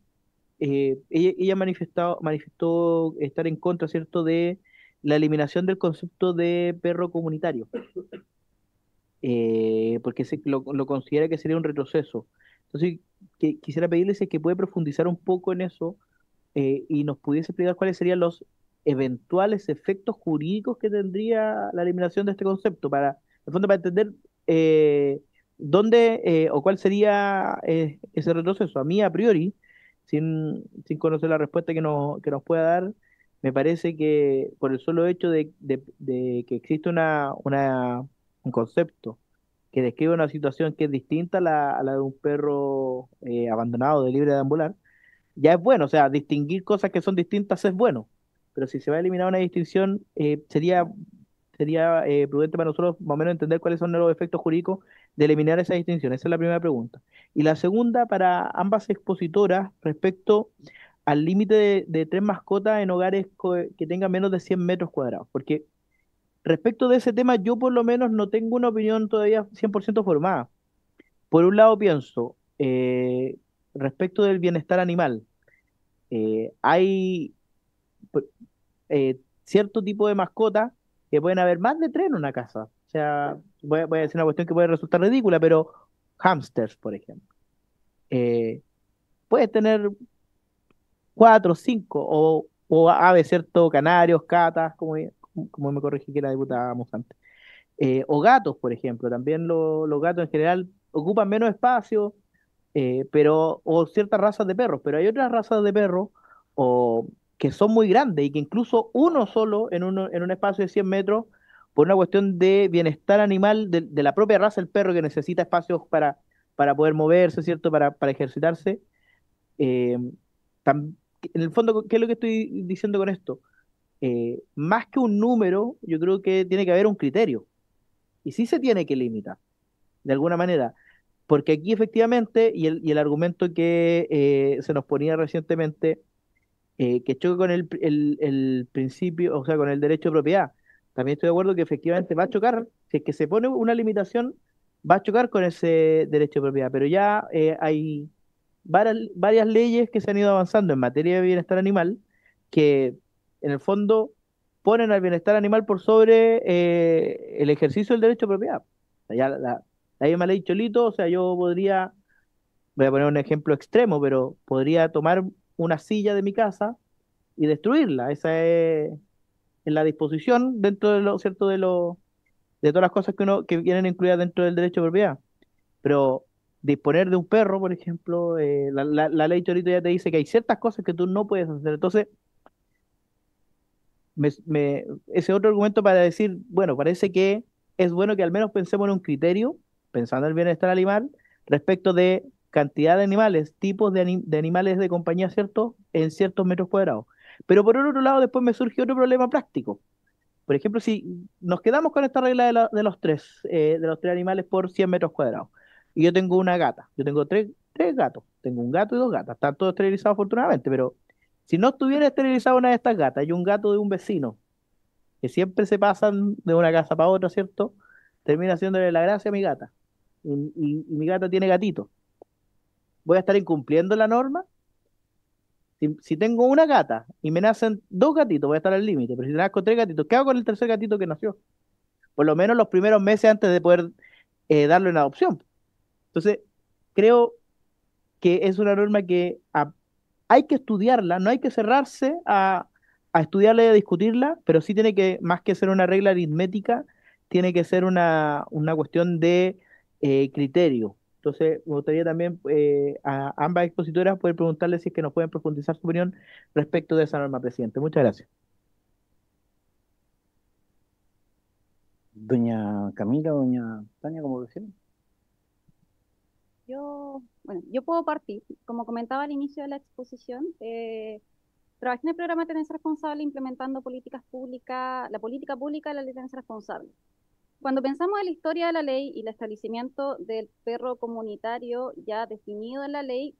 ella manifestó estar en contra, ¿cierto?, de la eliminación del concepto de perro comunitario, porque lo considera que sería un retroceso. Entonces, quisiera pedirle si es que puede profundizar un poco en eso, y nos pudiese explicar cuáles serían los eventuales efectos jurídicos que tendría la eliminación de este concepto, en el fondo, para entender dónde o cuál sería ese retroceso. A mí, a priori, sin conocer la respuesta que nos pueda dar, me parece que por el solo hecho de que existe un concepto que describe una situación que es distinta a la de un perro abandonado, de libre de ambular, ya es bueno. O sea, distinguir cosas que son distintas es bueno, pero si se va a eliminar una distinción, sería prudente para nosotros más o menos entender cuáles son los efectos jurídicos de eliminar esa distinción. Esa es la primera pregunta. Y la segunda, para ambas expositoras, respecto al límite de tres mascotas en hogares que tengan menos de 100 metros cuadrados, porque respecto de ese tema yo por lo menos no tengo una opinión todavía 100% formada. Por un lado pienso, respecto del bienestar animal, hay pues, cierto tipo de mascotas que pueden haber más de tres en una casa. O sea, voy a decir una cuestión que puede resultar ridícula, pero hámsters, por ejemplo. Eh, Puedes tener cuatro, cinco, o aves, ¿cierto? Canarios, catas, como me corregí que la diputada antes. O gatos, por ejemplo. También los gatos en general ocupan menos espacio, o ciertas razas de perros, pero hay otras razas de perros o, que son muy grandes y que incluso uno solo en un espacio de 100 metros, por una cuestión de bienestar animal de la propia raza del perro que necesita espacios para poder moverse, ¿cierto? Para ejercitarse. eh, en el fondo, ¿qué es lo que estoy diciendo con esto? Más que un número, yo creo que tiene que haber un criterio y sí se tiene que limitar de alguna manera. Porque aquí efectivamente, y el argumento que se nos ponía recientemente, que choca con el principio, o sea, con el derecho de propiedad, también estoy de acuerdo que efectivamente va a chocar, si es que se pone una limitación, va a chocar con ese derecho de propiedad, pero ya hay varias leyes que se han ido avanzando en materia de bienestar animal, que en el fondo ponen al bienestar animal por sobre el ejercicio del derecho de propiedad. O sea, ya la misma ley Cholito, o sea, voy a poner un ejemplo extremo, pero podría tomar una silla de mi casa y destruirla. Esa es la disposición dentro de lo cierto de todas las cosas que vienen incluidas dentro del derecho de propiedad. Pero disponer de un perro, por ejemplo, la ley Cholito ya te dice que hay ciertas cosas que tú no puedes hacer. Entonces, ese otro argumento para decir, bueno, parece que es bueno que al menos pensemos en un criterio, pensando en el bienestar animal, respecto de cantidad de animales, tipos de animales de compañía, ¿cierto? En ciertos metros cuadrados. Pero por otro lado, después me surge otro problema práctico. Por ejemplo, si nos quedamos con esta regla de los tres animales por 100 metros cuadrados, y yo tengo una gata, yo tengo tres gatos, tengo un gato y dos gatas, están todos esterilizados afortunadamente, pero si no estuviera esterilizada una de estas gatas y un gato de un vecino, que siempre se pasan de una casa para otra, ¿cierto? Termina haciéndole la gracia a mi gata. Y mi gata tiene gatito. ¿Voy a estar incumpliendo la norma? Si tengo una gata y me nacen dos gatitos, voy a estar al límite. Pero si nazco tres gatitos, ¿qué hago con el tercer gatito que nació? Por lo menos los primeros meses antes de poder darlo en adopción. Entonces, creo que es una norma que hay que estudiarla, no hay que cerrarse a estudiarla y a discutirla, pero sí tiene que, más que ser una regla aritmética, tiene que ser una cuestión de criterio. Entonces, me gustaría también a ambas expositoras poder preguntarles si es que nos pueden profundizar su opinión respecto de esa norma, presidente. Muchas gracias. Doña Camila, doña Tania, como prefieren. Yo puedo partir. Como comentaba al inicio de la exposición, trabajé en el programa de tenencia responsable implementando políticas públicas, la política pública de la ley de tenencia responsable. Cuando pensamos en la historia de la ley y el establecimiento del perro comunitario ya definido en la ley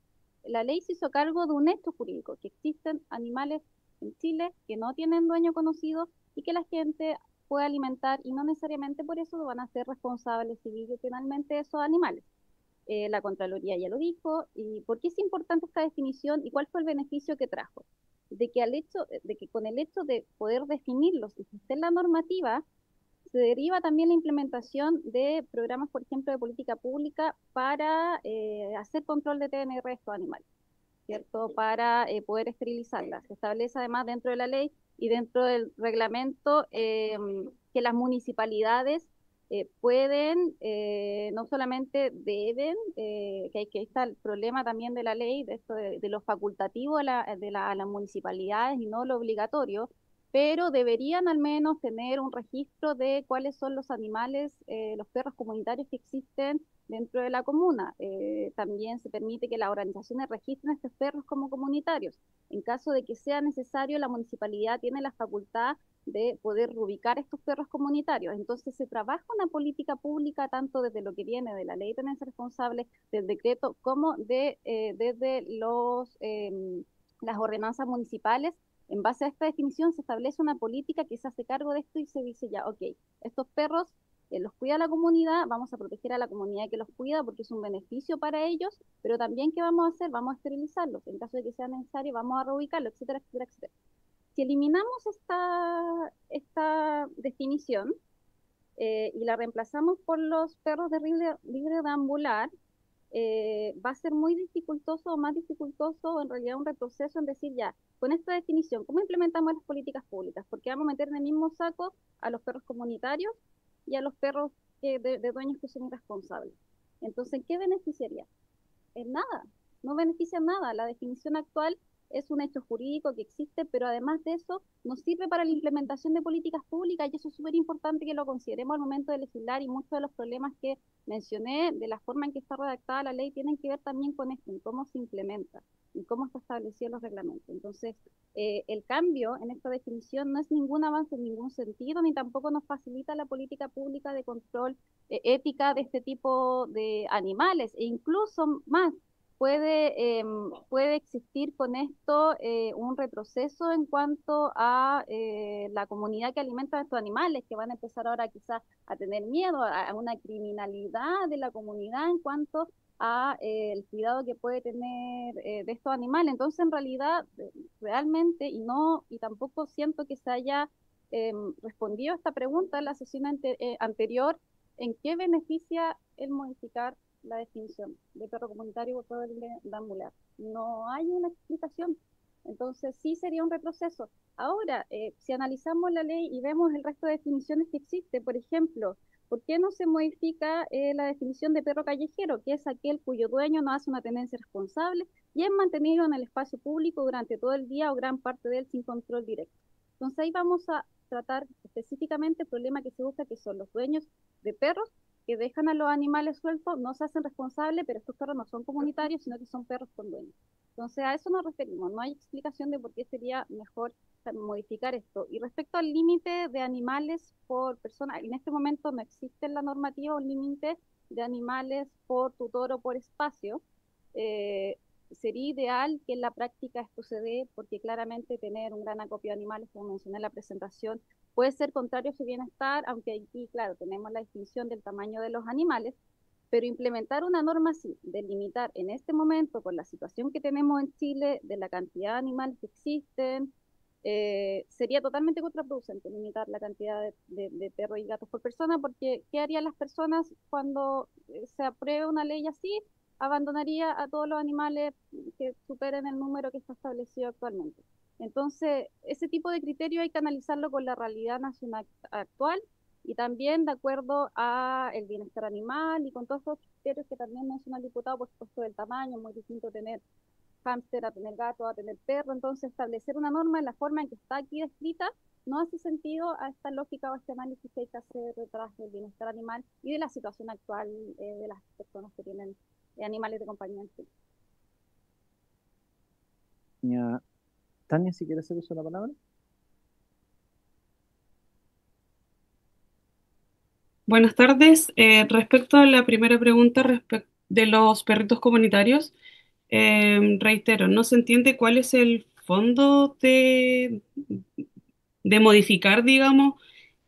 se hizo cargo de un hecho jurídico, que existen animales en Chile que no tienen dueño conocido y que la gente puede alimentar y no necesariamente por eso van a ser responsables civil y penalmente de esos animales. La Contraloría ya lo dijo. ¿Y por qué es importante esta definición y cuál fue el beneficio que trajo? De que con el hecho de poder definirlos y que esté en la normativa, se deriva también la implementación de programas, por ejemplo, de política pública para hacer control de TNR de estos animales, ¿cierto? Para poder esterilizarlas. Se establece además dentro de la ley y dentro del reglamento que las municipalidades pueden, no solamente deben, que ahí está el problema también de la ley, de esto de lo facultativo a las municipalidades y no lo obligatorio, pero deberían al menos tener un registro de cuáles son los animales, los perros comunitarios que existen dentro de la comuna. También se permite que las organizaciones registren a estos perros como comunitarios. En caso de que sea necesario, la municipalidad tiene la facultad de poder reubicar estos perros comunitarios. Entonces se trabaja una política pública tanto desde lo que viene de la ley de tenencia responsable, del decreto, como desde las ordenanzas municipales. En base a esta definición se establece una política que se hace cargo de esto y se dice ya, ok, estos perros los cuida la comunidad, vamos a proteger a la comunidad que los cuida porque es un beneficio para ellos, pero también ¿qué vamos a hacer? Vamos a esterilizarlos, en caso de que sea necesario vamos a reubicarlos, etcétera, etcétera, etcétera. Si eliminamos esta definición y la reemplazamos por los perros de libre deambular, va a ser muy dificultoso o más dificultoso, o en realidad un retroceso en decir ya, con esta definición, ¿cómo implementamos las políticas públicas? Porque vamos a meter en el mismo saco a los perros comunitarios y a los perros de dueños que son irresponsables. Entonces, ¿qué beneficiaría? En nada, no beneficia en nada. La definición actual es un hecho jurídico que existe, pero además de eso nos sirve para la implementación de políticas públicas y eso es súper importante que lo consideremos al momento de legislar y muchos de los problemas que mencioné de la forma en que está redactada la ley tienen que ver también con esto, en cómo se implementa y cómo está establecido los reglamentos. Entonces, el cambio en esta definición no es ningún avance en ningún sentido, ni tampoco nos facilita la política pública de control ética de este tipo de animales, e incluso más, puede existir con esto un retroceso en cuanto a la comunidad que alimenta a estos animales, que van a empezar ahora quizás a tener miedo a una criminalidad de la comunidad en cuanto a el cuidado que puede tener de estos animales. Entonces, en realidad, realmente, y tampoco siento que se haya respondido a esta pregunta en la sesión anterior, ¿en qué beneficia el modificar la definición de perro comunitario o perro deambular? No hay una explicación. Entonces sí sería un retroceso. Ahora, si analizamos la ley y vemos el resto de definiciones que existe, por ejemplo, ¿por qué no se modifica la definición de perro callejero, que es aquel cuyo dueño no hace una tenencia responsable y es mantenido en el espacio público durante todo el día o gran parte de él sin control directo? Entonces ahí vamos a tratar específicamente el problema que se busca, que son los dueños de perros que dejan a los animales sueltos, no se hacen responsables, pero estos perros no son comunitarios, sino que son perros con dueños. Entonces a eso nos referimos, no hay explicación de por qué sería mejor modificar esto. Y respecto al límite de animales por persona, en este momento no existe en la normativa un límite de animales por tutor o por espacio. Sería ideal que en la práctica esto se dé, porque claramente tener un gran acopio de animales, como mencioné en la presentación, puede ser contrario a su bienestar, aunque aquí, claro, tenemos la distinción del tamaño de los animales, pero implementar una norma así, de limitar en este momento, por la situación que tenemos en Chile, de la cantidad de animales que existen, sería totalmente contraproducente limitar la cantidad de perros y gatos por persona, porque ¿qué harían las personas cuando se apruebe una ley así? Abandonaría a todos los animales que superen el número que está establecido actualmente. Entonces, ese tipo de criterio hay que analizarlo con la realidad nacional actual y también de acuerdo a el bienestar animal y con todos estos criterios que también menciona el diputado, por supuesto del tamaño, muy distinto tener hámster, a tener gato, a tener perro, entonces establecer una norma en la forma en que está aquí descrita no hace sentido a esta lógica o a este análisis que hay que hacer detrás del bienestar animal y de la situación actual de las personas que tienen animales de compañía en Chile. Doña Tania, si quiere hacer uso de la palabra. Buenas tardes. Respecto a la primera pregunta de los perritos comunitarios, reitero, no se entiende cuál es el fondo de modificar, digamos,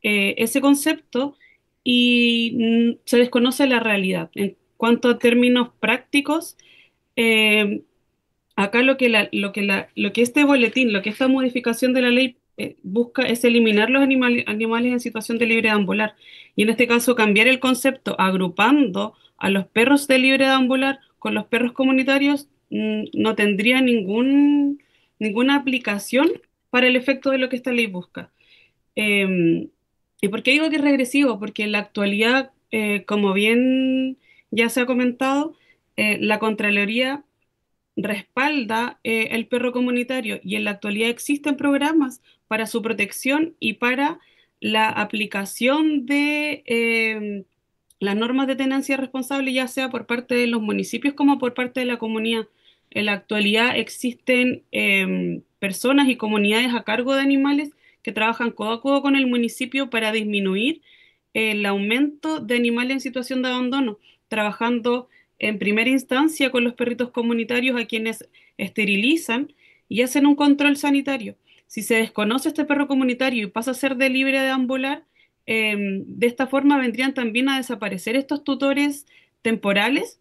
ese concepto y se desconoce la realidad. En cuanto a términos prácticos, eh, acá lo que este boletín, lo que esta modificación de la ley busca es eliminar los animales en situación de libre deambular. Y en este caso cambiar el concepto agrupando a los perros de libre deambular con los perros comunitarios no tendría ninguna aplicación para el efecto de lo que esta ley busca. Eh, ¿Y por qué digo que es regresivo? Porque en la actualidad, como bien ya se ha comentado, la Contraloría respalda el perro comunitario y en la actualidad existen programas para su protección y para la aplicación de las normas de tenencia responsable, ya sea por parte de los municipios como por parte de la comunidad. En la actualidad existen personas y comunidades a cargo de animales que trabajan codo a codo con el municipio para disminuir el aumento de animales en situación de abandono, trabajando en primera instancia con los perritos comunitarios a quienes esterilizan y hacen un control sanitario. Si se desconoce este perro comunitario y pasa a ser de libre deambular, de esta forma vendrían también a desaparecer estos tutores temporales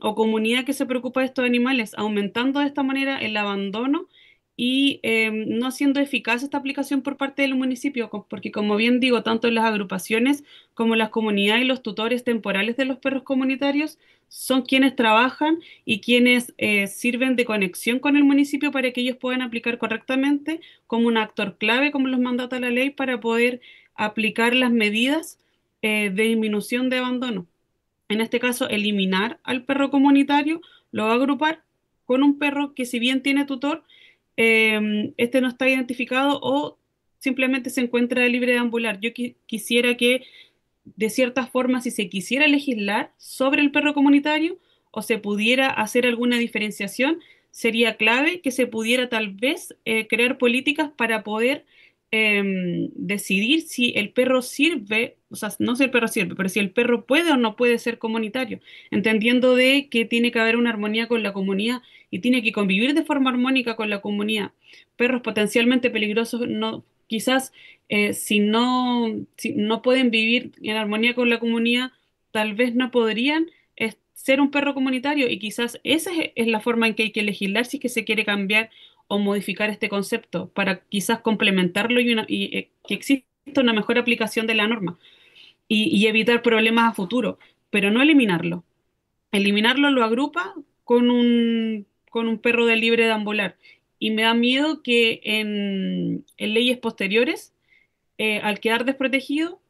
o comunidad que se preocupa de estos animales, aumentando de esta manera el abandono y no siendo eficaz esta aplicación por parte del municipio, porque como bien digo, tanto en las agrupaciones como las comunidades y los tutores temporales de los perros comunitarios son quienes trabajan y quienes sirven de conexión con el municipio para que ellos puedan aplicar correctamente como un actor clave, como los mandata la ley, para poder aplicar las medidas de disminución de abandono. En este caso, eliminar al perro comunitario, lo va a agrupar con un perro que si bien tiene tutor, este no está identificado o simplemente se encuentra libre de ambular. Yo quisiera que, de cierta forma, si se quisiera legislar sobre el perro comunitario o se pudiera hacer alguna diferenciación, sería clave que se pudiera tal vez crear políticas para poder decidir si el perro sirve, o sea, no si el perro sirve, pero si el perro puede o no puede ser comunitario, entendiendo de que tiene que haber una armonía con la comunidad y tiene que convivir de forma armónica con la comunidad. Perros potencialmente peligrosos, no, quizás si no pueden vivir en armonía con la comunidad, tal vez no podrían ser un perro comunitario y quizás esa es la forma en que hay que legislar si es que se quiere cambiar o modificar este concepto para quizás complementarlo y que exista una mejor aplicación de la norma y evitar problemas a futuro, pero no eliminarlo. Eliminarlo lo agrupa con un perro de libre deambular. Y me da miedo que en leyes posteriores, al quedar desprotegido,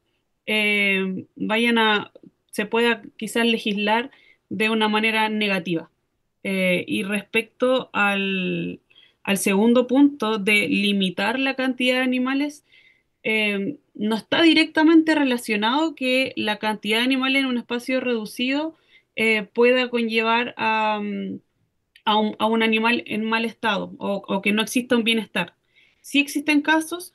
vayan se pueda quizás legislar de una manera negativa. Y respecto al segundo punto de limitar la cantidad de animales, no está directamente relacionado que la cantidad de animales en un espacio reducido pueda conllevar a un animal en mal estado o que no exista un bienestar. Sí existen casos,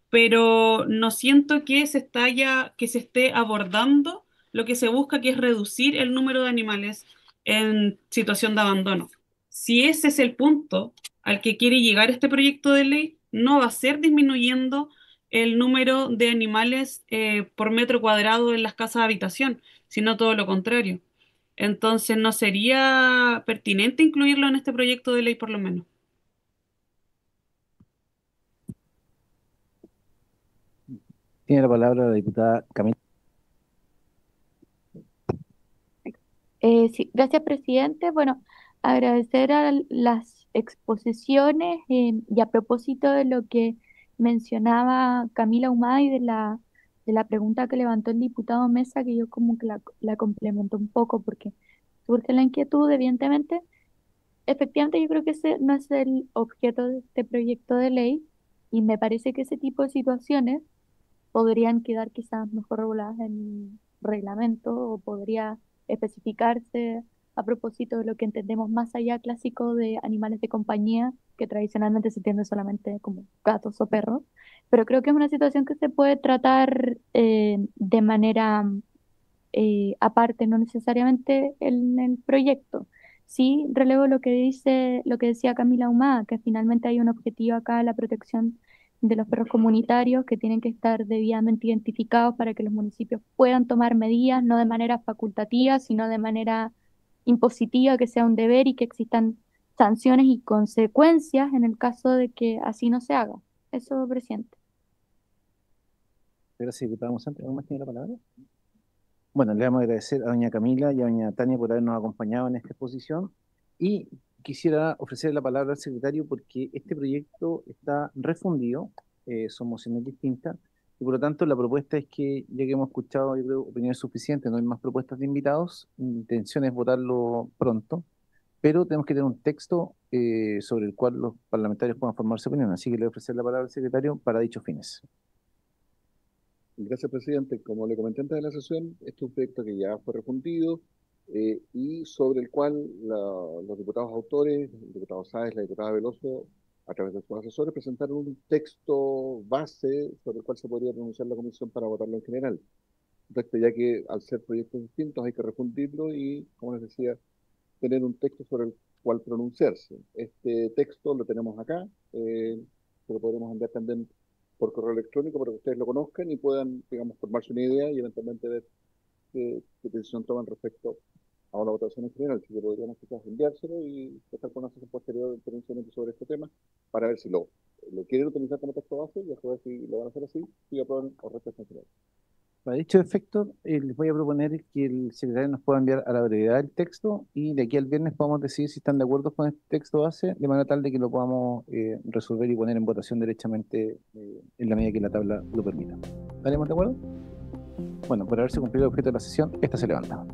pero no siento que que se esté abordando lo que se busca, que es reducir el número de animales en situación de abandono. Si ese es el punto al que quiere llegar este proyecto de ley, no va a ser disminuyendo el número de animales por metro cuadrado en las casas de habitación, sino todo lo contrario. Entonces no sería pertinente incluirlo en este proyecto de ley por lo menos. Tiene la palabra la diputada Camila. Sí, gracias, presidente. Bueno, agradecer a las exposiciones y a propósito de lo que mencionaba Camila Humada y de la pregunta que levantó el diputado Mesa, que yo como que la complemento un poco porque surge la inquietud, evidentemente. Efectivamente, yo creo que ese no es el objeto de este proyecto de ley y me parece que ese tipo de situaciones podrían quedar quizás mejor reguladas en reglamento o podría especificarse a propósito de lo que entendemos más allá clásico de animales de compañía, que tradicionalmente se entiende solamente como gatos o perros, pero creo que es una situación que se puede tratar de manera aparte, no necesariamente en el proyecto. Sí, relevo lo que dice, lo que decía Camila Humada, que finalmente hay un objetivo acá, la protección de los perros comunitarios que tienen que estar debidamente identificados para que los municipios puedan tomar medidas, no de manera facultativa, sino de manera impositiva, que sea un deber y que existan sanciones y consecuencias en el caso de que así no se haga. Eso, presidente. Gracias, diputada Monsanto. ¿Algo más tiene la palabra? Bueno, le vamos a agradecer a doña Camila y a doña Tania por habernos acompañado en esta exposición y quisiera ofrecer la palabra al secretario porque este proyecto está refundido, son mociones distintas y por lo tanto la propuesta es que, ya que hemos escuchado, yo creo, opiniones suficientes, no hay más propuestas de invitados, mi intención es votarlo pronto, pero tenemos que tener un texto sobre el cual los parlamentarios puedan formar su opinión, así que le voy a ofrecer la palabra al secretario para dichos fines. Gracias, presidente. Como le comenté antes de la sesión, este es un proyecto que ya fue refundido y sobre el cual los diputados autores, el diputado Sáez, la diputada Veloso, a través de sus asesores, presentaron un texto base sobre el cual se podría pronunciar la comisión para votarlo en general. Un texto ya que al ser proyectos distintos hay que refundirlo y, como les decía, tener un texto sobre el cual pronunciarse. Este texto lo tenemos acá, se lo podremos enviar también por correo electrónico para que ustedes lo conozcan y puedan, digamos, formarse una idea y eventualmente ver qué decisión toman respecto a una votación en general. Si que podríamos quizás enviárselo y estar con una sesión posterior de pronunciamiento sobre este tema para ver si lo quieren utilizar como texto base y después ver si lo van a hacer así, si aprueban o rechazan en general. Para dicho efecto, les voy a proponer que el secretario nos pueda enviar a la brevedad el texto y de aquí al viernes podamos decidir si están de acuerdo con este texto base, de manera tal de que lo podamos resolver y poner en votación derechamente en la medida que la tabla lo permita. ¿Estaremos de acuerdo? Bueno, por haberse cumplido el objeto de la sesión, esta se levanta.